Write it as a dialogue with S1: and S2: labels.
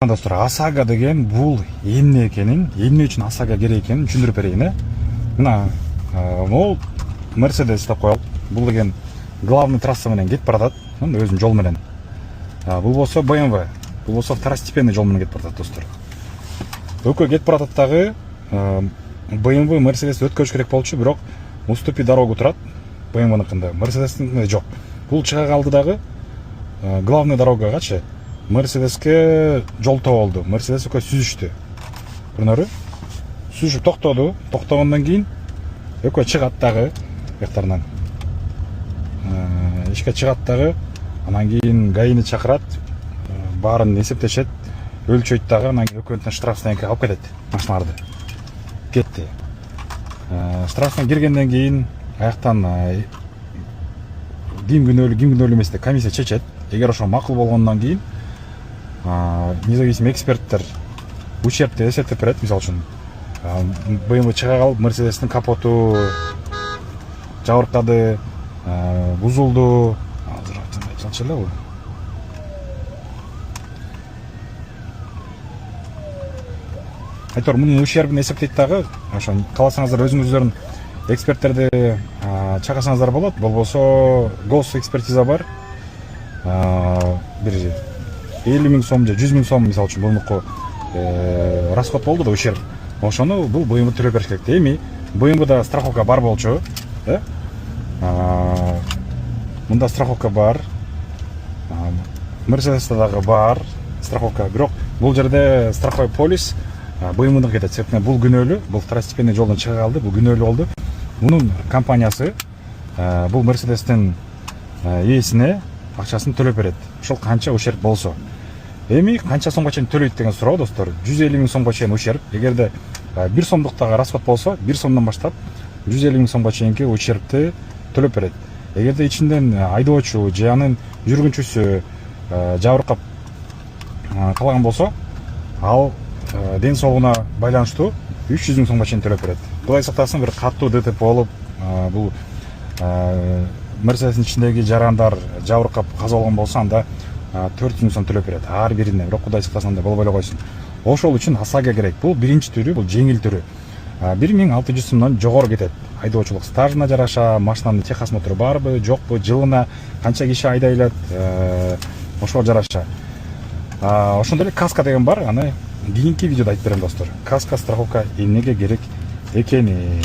S1: Достор, ОСАГО деген бул эмне экенин, эмне үчүн ОСАГО керек экенин түшүндүрүп берейин. Мына могул Мерседес деп коелу. Бул деген главный трасса менен кетип баратат, өзүнүн жол менен. Бул болсо BMW, бул болсо второстепенный жол менен кетип баратат, достор. Экөө кетип баратат дагы BMW Mercedes өткөрүш керек болчу, бирок уступи дорогу турат. BMW-ныкында, Mercedes-ныкында жок. Бул чыга калды дагы главный дорогагачы. Мерседеске жол болду. Мерседес экөө сүзүштү. Көрүнөрү? Сүзүшүп токтоду. Токтогондон кийин экөө чыгат дагы жактарынан. Ишке чыгат дагы. Анан кийин ГАИни чакырат. Баарын эсептешет, өлчөйт дагы. Анан кийин өкмөттүн штрафынан алып кетет машиналарды. Кетти. Штрафтан киргенден кийин аяктан ким күнөөлүү эмес деп комиссия чечет. Эгер ошо макул болгондон кийин независимый эксперттер ущербти эсептеп берет. Мисалы үчүн BMW чыга калып, Мерседестин капоту жабыркады, бузулду. Азыр айтчу эле бул. Айтор мунун ущербин эсептейт дагы. Ошо кааласаңыздар өзүңүздөрдүн эксперттерди чакырсаңыздар болот. Болбосо гос экспертиза бар. Бир 50 000 сом же 100 000 сом мисалы үчүн бунуку расход болду да, ущерб. Ошону бул BMW төлөп бериш керек. Эми BMW-да страховка бар болчу, мында страховка бар. Mercedes'та дагы бар страховка, бирок бул жерде страховой полис BMW-га кетет. Себептен бул күнөөлүү, бул второстепенный жолдон чыга калды, бул күнөөлүү болду. Мунун компаниясы бул Mercedes'тин ээсине акчасын төлөп берет. Ошол канча ущерб болсо. Эми канча сомго чейин төлөйт деген суроо, достор. 150 000 сомго чейин ущерб. Эгерде 1 сомдуктагы расход болсо, 1 сомдон баштап 150 000 сомго чейинки ущербти төлөп берет. Эгерде ичинден айдоочу же анын жүргүнчүсү жабыркап калган болсо, ал ден соолугуна байланыштуу 300 000 сомго чейин төлөп берет. Кудай сактасын, бир каттуу ДТП болуп, бул Мерседестин ичиндеги жарандар жабыркап каза болгон болсо, анда 400 000 сом төлөп берет ар бирине. Бирок Кудай сактасын, андай болбой эле койсун. Ошол үчүн ОСАГО керек. Бул биринчи түрү, бул жеңил түрү. 1600 сомдон жогору кетет. Айдоочулук стажына жараша, машинанын техосмотру барбы, жокпу, жылына канча киши айдайлат, ошого жараша. Ошондой эле каска деген бар. Аны кийинки видеодо айтып берем, достор. Каска страховка эмнеге керек экени.